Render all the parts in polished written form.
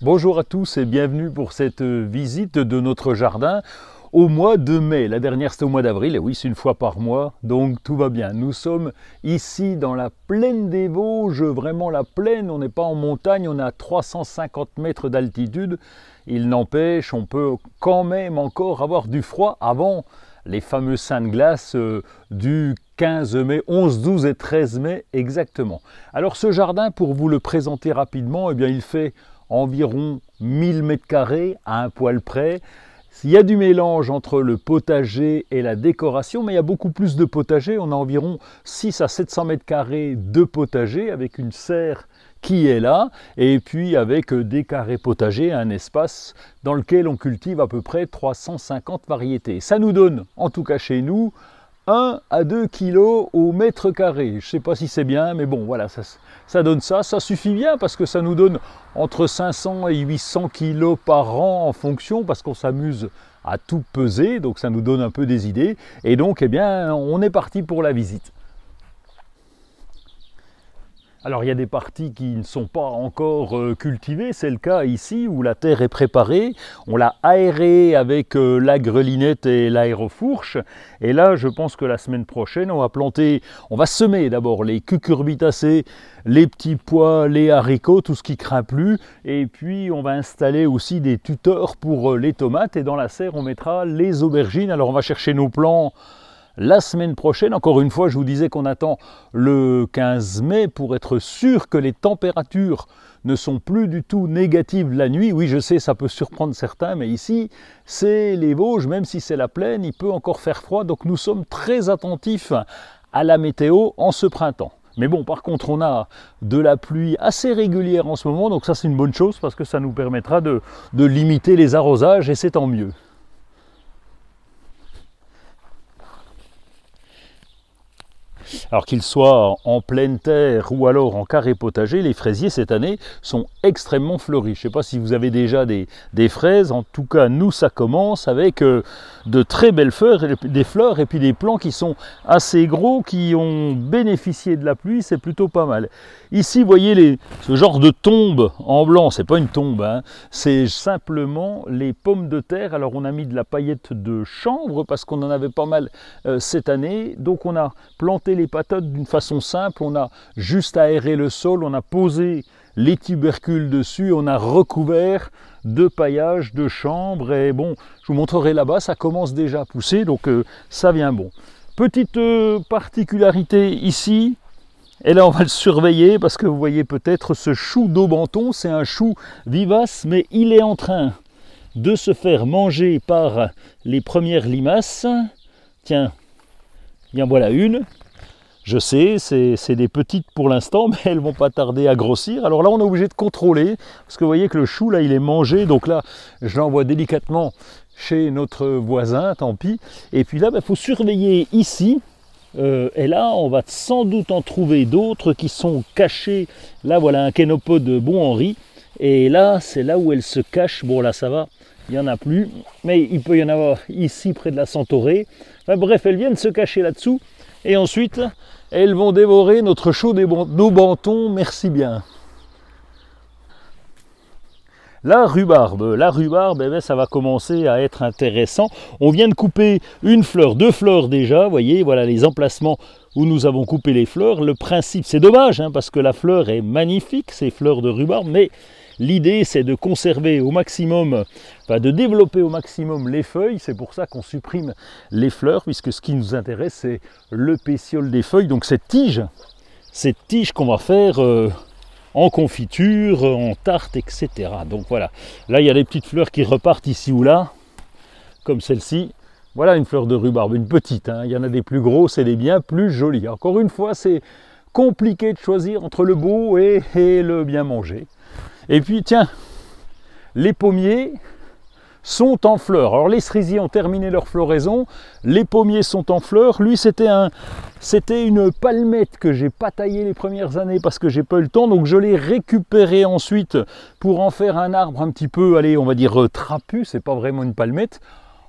Bonjour à tous et bienvenue pour cette visite de notre jardin au mois de mai. La dernière c'était au mois d'avril, et oui c'est une fois par mois, donc tout va bien. Nous sommes ici dans la plaine des Vosges, vraiment la plaine, on n'est pas en montagne, on est à 350 mètres d'altitude. Il n'empêche, on peut quand même encore avoir du froid avant les fameux seins de glace du 15 mai, 11, 12 et 13 mai exactement. Alors ce jardin, pour vous le présenter rapidement, eh bien, il fait environ 1000 mètres carrés à un poil près. Il y a du mélange entre le potager et la décoration, mais il y a beaucoup plus de potager. On a environ 6 à 700 mètres carrés de potager avec une serre qui est là, et puis avec des carrés potagers, un espace dans lequel on cultive à peu près 350 variétés. Ça nous donne, en tout cas chez nous, 1 à 2 kilos au mètre carré. Je ne sais pas si c'est bien, mais bon, voilà, ça donne ça. Ça suffit bien parce que ça nous donne entre 500 et 800 kilos par an en fonction, parce qu'on s'amuse à tout peser, donc ça nous donne un peu des idées. Et donc, eh bien, on est parti pour la visite. Alors il y a des parties qui ne sont pas encore cultivées, c'est le cas ici où la terre est préparée, on l'a aérée avec la grelinette et l'aérofourche, et là je pense que la semaine prochaine on va semer d'abord les cucurbitacées, les petits pois, les haricots, tout ce qui craint plus, et puis on va installer aussi des tuteurs pour les tomates, et dans la serre on mettra les aubergines. Alors on va chercher nos plants la semaine prochaine. Encore une fois, je vous disais qu'on attend le 15 mai pour être sûr que les températures ne sont plus du tout négatives la nuit. Oui, je sais, ça peut surprendre certains, mais ici, c'est les Vosges, même si c'est la plaine, il peut encore faire froid. Donc nous sommes très attentifs à la météo en ce printemps. Mais bon, par contre, on a de la pluie assez régulière en ce moment, donc ça c'est une bonne chose parce que ça nous permettra de limiter les arrosages, et c'est tant mieux. Alors qu'ils soient en pleine terre ou alors en carré potager, les fraisiers cette année sont extrêmement fleuris. Je ne sais pas si vous avez déjà des fraises, en tout cas nous ça commence avec de très belles fleurs, et puis des plants qui sont assez gros, qui ont bénéficié de la pluie, c'est plutôt pas mal. Ici vous voyez ce genre de tombe en blanc, c'est pas une tombe, hein, c'est simplement les pommes de terre. Alors on a mis de la paillette de chanvre parce qu'on en avait pas mal cette année, donc on a planté les patates d'une façon simple, on a juste aéré le sol, on a posé les tubercules dessus, on a recouvert de paillage, de chanvre, et bon, je vous montrerai là-bas, ça commence déjà à pousser, donc ça vient bon. Petite particularité ici, et là on va le surveiller parce que vous voyez peut-être ce chou d'Aubenton, c'est un chou vivace, mais il est en train de se faire manger par les premières limaces. Tiens, il y en voilà une. Je sais, c'est des petites pour l'instant, mais elles vont pas tarder à grossir. Alors là, on est obligé de contrôler, parce que vous voyez que le chou, là, il est mangé. Donc là, je l'envoie délicatement chez notre voisin, tant pis. Et puis là, il faut surveiller ici. Et là, on va sans doute en trouver d'autres qui sont cachés. Là, voilà un kénopode Bon-Henri. Et là, c'est là où elle se cache. Bon, là, ça va, il n'y en a plus. Mais il peut y en avoir ici, près de la Centaurée. Enfin, bref, elles viennent se cacher là-dessous. Et ensuite, elles vont dévorer notre chou d'Aubenton, merci bien. La rhubarbe, eh bien, ça va commencer à être intéressant. On vient de couper une fleur, 2 fleurs déjà, vous voyez, voilà les emplacements où nous avons coupé les fleurs. Le principe, c'est dommage, hein, parce que la fleur est magnifique, ces fleurs de rhubarbe, mais l'idée c'est de conserver au maximum, enfin de développer au maximum les feuilles. C'est pour ça qu'on supprime les fleurs, puisque ce qui nous intéresse c'est le pétiole des feuilles, donc cette tige qu'on va faire en confiture, en tarte, etc. Donc voilà, là il y a des petites fleurs qui repartent ici ou là, comme celle-ci. Voilà une fleur de rhubarbe, une petite, hein. Il y en a des plus grosses et des bien plus jolies. Encore une fois, c'est compliqué de choisir entre le beau et le bien manger. Et puis tiens, les pommiers sont en fleurs. Alors les cerisiers ont terminé leur floraison, les pommiers sont en fleurs. Lui c'était une palmette que j'ai pas taillée les premières années parce que j'ai pas eu le temps, donc je l'ai récupéré ensuite pour en faire un arbre un petit peu, allez, on va dire trapu, c'est pas vraiment une palmette.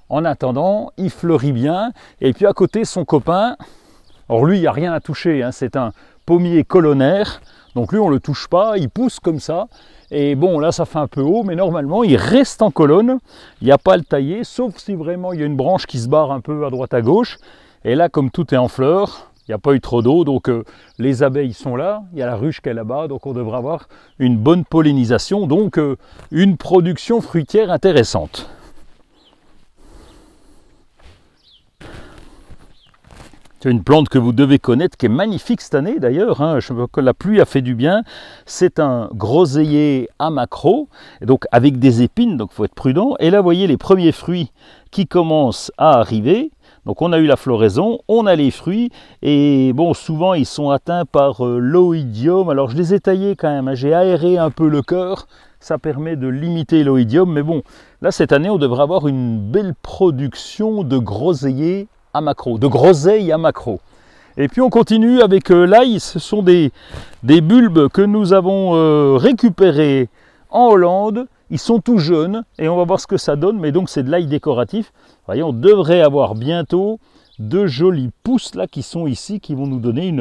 En attendant, il fleurit bien. Et puis à côté, son copain, alors lui il n'y a rien à toucher, hein, c'est un pommier colonnaire. Donc lui, on ne le touche pas, il pousse comme ça. Et bon, là, ça fait un peu haut, mais normalement, il reste en colonne. Il n'y a pas à le tailler, sauf si vraiment il y a une branche qui se barre un peu à droite à gauche. Et là, comme tout est en fleurs, il n'y a pas eu trop d'eau, donc les abeilles sont là, il y a la ruche qui est là-bas, donc on devrait avoir une bonne pollinisation, donc une production fruitière intéressante. C'est une plante que vous devez connaître, qui est magnifique cette année d'ailleurs, hein. Je vois que la pluie a fait du bien. C'est un groseillier à maquereau, donc avec des épines, donc il faut être prudent. Et là, vous voyez les premiers fruits qui commencent à arriver. Donc on a eu la floraison, on a les fruits, et bon, souvent ils sont atteints par l'oïdium. Alors je les ai taillés quand même, hein. J'ai aéré un peu le cœur, ça permet de limiter l'oïdium, mais bon, là cette année on devrait avoir une belle production de groseilliers à maquereau, de groseilles à maquereau. Et puis on continue avec l'ail, ce sont des bulbes que nous avons récupérés en Hollande. Ils sont tout jeunes et on va voir ce que ça donne, mais donc c'est de l'ail décoratif. Vous voyez, on devrait avoir bientôt de jolis pousses là qui sont ici, qui vont nous donner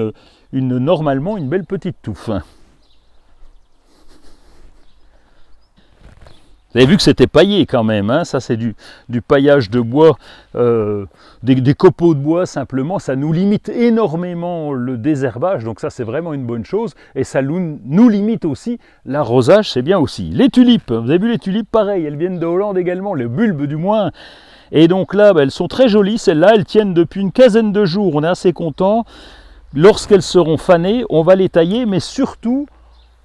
normalement une belle petite touffe. Vous avez vu que c'était paillé quand même, hein. Ça c'est du paillage de bois, des copeaux de bois simplement. Ça nous limite énormément le désherbage, donc ça c'est vraiment une bonne chose. Et ça nous limite aussi l'arrosage, c'est bien aussi. Les tulipes, vous avez vu les tulipes, pareil, elles viennent de Hollande également, les bulbes du moins. Et donc là, elles sont très jolies, celles-là, elles tiennent depuis une quinzaine de jours, on est assez content. Lorsqu'elles seront fanées, on va les tailler, mais surtout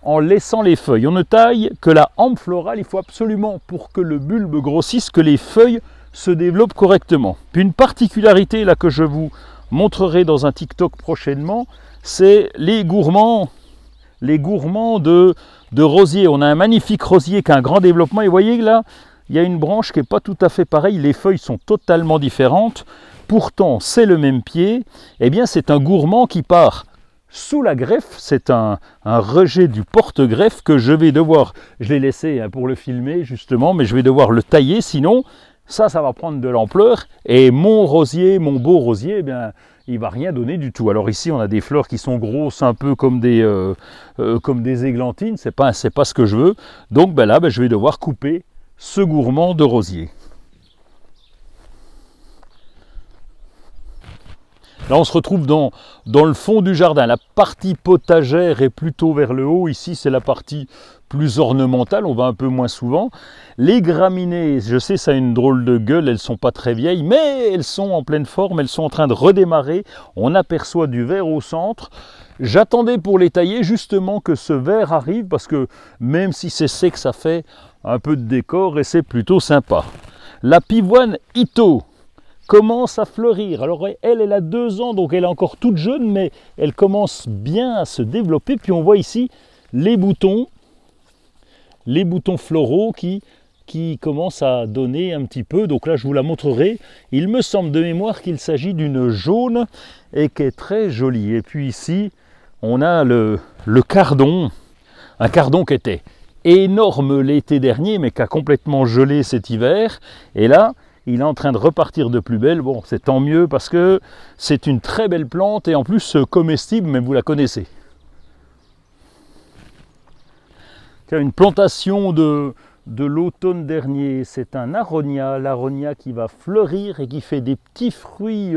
en laissant les feuilles. On ne taille que la hampe florale, il faut absolument, pour que le bulbe grossisse, que les feuilles se développent correctement. Puis une particularité là que je vous montrerai dans un TikTok prochainement, c'est les gourmands de rosier. On a un magnifique rosier qui a un grand développement, et vous voyez là, il y a une branche qui n'est pas tout à fait pareille, les feuilles sont totalement différentes, pourtant c'est le même pied. Eh bien c'est un gourmand qui part sous la greffe, c'est un rejet du porte-greffe que je vais devoir, je l'ai laissé pour le filmer justement, mais je vais devoir le tailler, sinon ça va prendre de l'ampleur, et mon rosier, mon beau rosier, eh bien, il ne va rien donner du tout. Alors ici on a des fleurs qui sont grosses, un peu comme des églantines, c'est pas ce que je veux, donc ben là je vais devoir couper ce gourmand de rosier. Là, on se retrouve dans le fond du jardin. La partie potagère est plutôt vers le haut. Ici, c'est la partie plus ornementale. On va un peu moins souvent. Les graminées, je sais, ça a une drôle de gueule. Elles ne sont pas très vieilles, mais elles sont en pleine forme. Elles sont en train de redémarrer. On aperçoit du vert au centre. J'attendais pour les tailler justement que ce vert arrive, parce que même si c'est sec, ça fait un peu de décor et c'est plutôt sympa. La pivoine Ito commence à fleurir. Alors elle a 2 ans, donc elle est encore toute jeune, mais elle commence bien à se développer. Puis on voit ici les boutons floraux qui commencent à donner un petit peu. Donc là, je vous la montrerai. Il me semble de mémoire qu'il s'agit d'une jaune et qui est très jolie. Et puis ici, on a le cardon, un cardon qui était énorme l'été dernier, mais qui a complètement gelé cet hiver. Et là, il est en train de repartir de plus belle. Bon, c'est tant mieux parce que c'est une très belle plante et en plus comestible, mais vous la connaissez. Une plantation de l'automne dernier, c'est un l'aronia qui va fleurir et qui fait des petits fruits,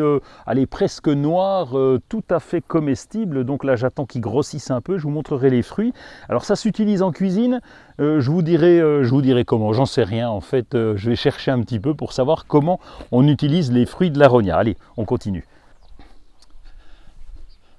presque noirs, tout à fait comestibles. Donc là, j'attends qu'ils grossissent un peu, je vous montrerai les fruits. Alors ça s'utilise en cuisine, je vous dirai comment, j'en sais rien en fait, je vais chercher un petit peu pour savoir comment on utilise les fruits de l'aronia. Allez, on continue.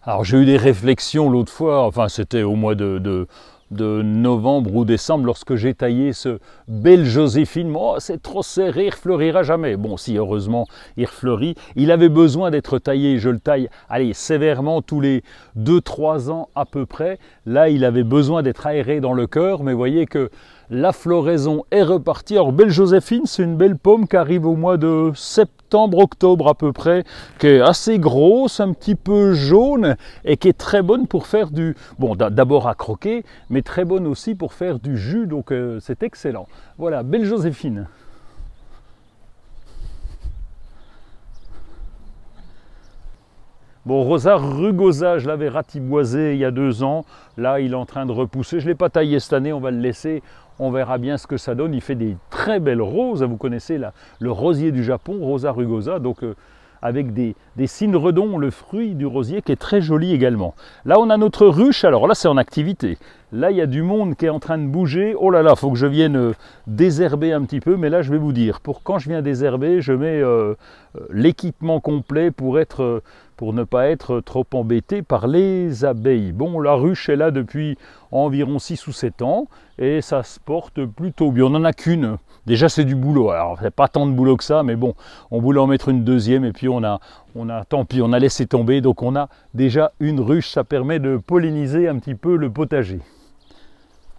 Alors j'ai eu des réflexions l'autre fois, enfin c'était au mois de novembre ou décembre, lorsque j'ai taillé ce bel Joséphine. Oh, c'est trop serré, il ne refleurira jamais. Bon, si heureusement il refleurit. Il avait besoin d'être taillé, je le taille, allez, sévèrement tous les 2-3 ans à peu près. Là, il avait besoin d'être aéré dans le cœur, mais vous voyez que la floraison est repartie. Alors, belle Joséphine, c'est une belle pomme qui arrive au mois de septembre, octobre à peu près, qui est assez grosse, un petit peu jaune et qui est très bonne pour faire du... Bon, d'abord à croquer, mais très bonne aussi pour faire du jus, donc c'est excellent. Voilà, belle Joséphine. Bon, Rosa rugosa, je l'avais ratiboisé il y a 2 ans. Là, il est en train de repousser. Je ne l'ai pas taillé cette année, on va le laisser. On verra bien ce que ça donne. Il fait des très belles roses. Vous connaissez le rosier du Japon, Rosa rugosa. Donc, avec des cynredons, le fruit du rosier qui est très joli également. Là, on a notre ruche. Alors là, c'est en activité. Là, il y a du monde qui est en train de bouger. Oh là là, il faut que je vienne désherber un petit peu. Mais là, je vais vous dire, pour quand je viens désherber, je mets l'équipement complet pour ne pas être trop embêté par les abeilles. Bon, la ruche est là depuis environ 6 ou 7 ans et ça se porte plutôt bien. On n'en a qu'une. Déjà, c'est du boulot. Alors, c'est pas tant de boulot que ça, mais bon, on voulait en mettre une deuxième et puis tant pis, on a laissé tomber. Donc, on a déjà une ruche. Ça permet de polliniser un petit peu le potager.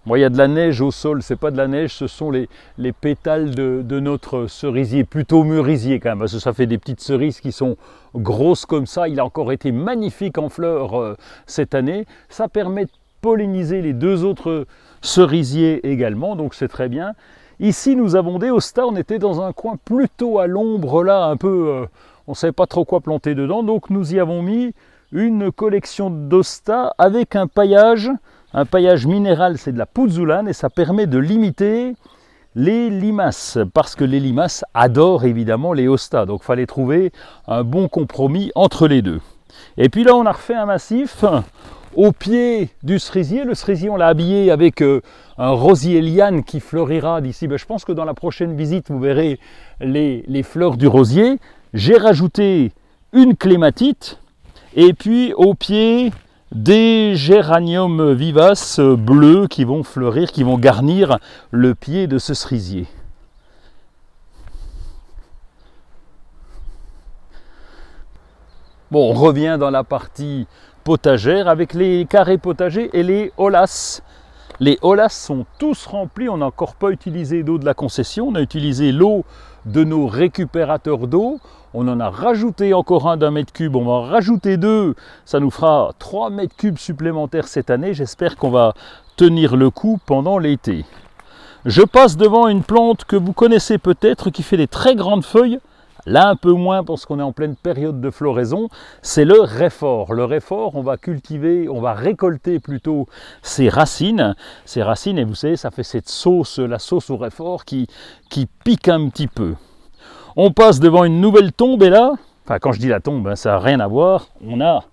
Bon, il y a de la neige au sol, c'est pas de la neige, ce sont les pétales de notre cerisier, plutôt merisier quand même, parce que ça fait des petites cerises qui sont grosses comme ça. Il a encore été magnifique en fleurs cette année. Ça permet de polliniser les 2 autres cerisiers également, donc c'est très bien. Ici, nous avons des hostas, on était dans un coin plutôt à l'ombre là, un peu, on ne savait pas trop quoi planter dedans, donc nous y avons mis une collection d'hostas avec un paillage. Un paillage minéral, c'est de la pouzzolane et ça permet de limiter les limaces, parce que les limaces adorent évidemment les hostas. Donc il fallait trouver un bon compromis entre les deux. Et puis là, on a refait un massif au pied du cerisier. Le cerisier, on l'a habillé avec un rosier liane qui fleurira d'ici. Je pense que dans la prochaine visite, vous verrez les fleurs du rosier. J'ai rajouté une clématite et puis au pied des géraniums vivaces bleus qui vont fleurir, qui vont garnir le pied de ce cerisier. Bon, on revient dans la partie potagère avec les carrés potagers et les holas. Les holas sont tous remplis, on n'a encore pas utilisé d'eau de la concession, on a utilisé l'eau de nos récupérateurs d'eau. On en a rajouté encore un d'1 m3, on va en rajouter 2, ça nous fera 3 m3 supplémentaires cette année. J'espère qu'on va tenir le coup pendant l'été. Je passe devant une plante que vous connaissez peut-être, qui fait des très grandes feuilles. Là, un peu moins parce qu'on est en pleine période de floraison, c'est le réfort. Le réfort, on va cultiver, on va récolter plutôt ses racines. Ces racines, et vous savez, ça fait cette sauce, la sauce au réfort qui pique un petit peu. On passe devant une nouvelle tombe et là, enfin quand je dis la tombe, ça n'a rien à voir, on a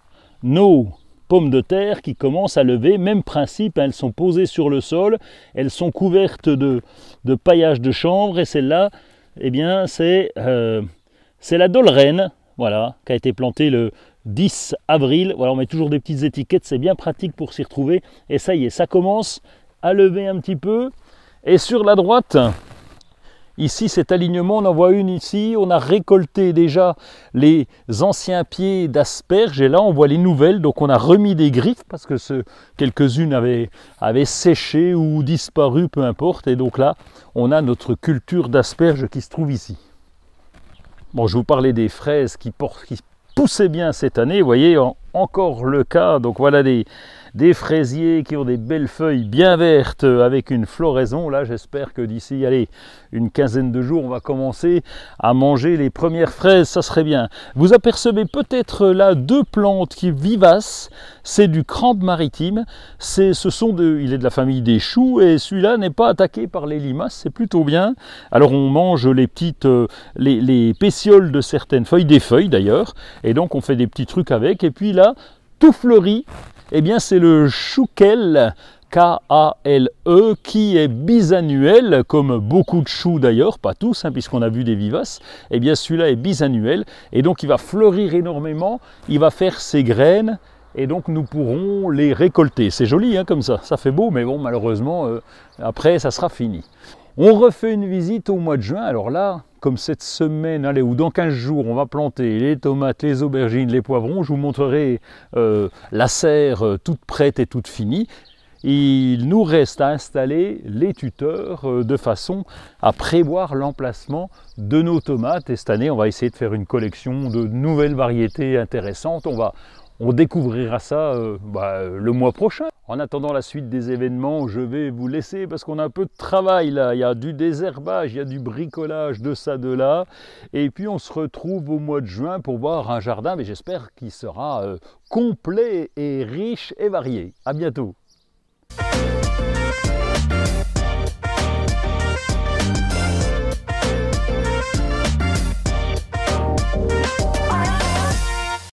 nos pommes de terre qui commencent à lever, même principe, elles sont posées sur le sol, elles sont couvertes de paillage de chanvre et celle-là, eh bien c'est la Dolrenne, voilà, qui a été plantée le 10 avril. Voilà, on met toujours des petites étiquettes, c'est bien pratique pour s'y retrouver. Et ça y est, ça commence à lever un petit peu. Et sur la droite, ici cet alignement, on en voit une ici. On a récolté déjà les anciens pieds d'asperges. Et là, on voit les nouvelles. Donc on a remis des griffes parce que quelques-unes avaient séché ou disparu, peu importe. Et donc là, on a notre culture d'asperges qui se trouve ici. Bon, je vous parlais des fraises qui poussaient bien cette année, vous voyez, encore le cas. Donc voilà des fraisiers qui ont des belles feuilles bien vertes avec une floraison. Là, j'espère que d'ici, allez, une quinzaine de jours, on va commencer à manger les premières fraises, ça serait bien. Vous apercevez peut-être là 2 plantes qui vivaces, c'est du crampe maritime. Il est de la famille des choux et celui-là n'est pas attaqué par les limaces, c'est plutôt bien. Alors on mange les pétioles de certaines feuilles, des feuilles d'ailleurs, et donc on fait des petits trucs avec. Et puis là, tout fleuri, eh bien c'est le chouquel, K-A-L-E, qui est bisannuel, comme beaucoup de choux d'ailleurs, pas tous, puisqu'on a vu des vivaces. Eh bien celui-là est bisannuel, et donc il va fleurir énormément, il va faire ses graines, et donc nous pourrons les récolter. C'est joli comme ça fait beau, mais bon, malheureusement, après ça sera fini. On refait une visite au mois de juin, alors là, comme cette semaine, allez, ou dans 15 jours, on va planter les tomates, les aubergines, les poivrons. Je vous montrerai la serre toute prête et toute finie. Il nous reste à installer les tuteurs de façon à prévoir l'emplacement de nos tomates. Et cette année, on va essayer de faire une collection de nouvelles variétés intéressantes. On découvrira ça le mois prochain. En attendant la suite des événements, je vais vous laisser parce qu'on a un peu de travail là. Il y a du désherbage, il y a du bricolage de ça, de là. Et puis on se retrouve au mois de juin pour voir un jardin, mais j'espère qu'il sera complet et riche et varié. À bientôt.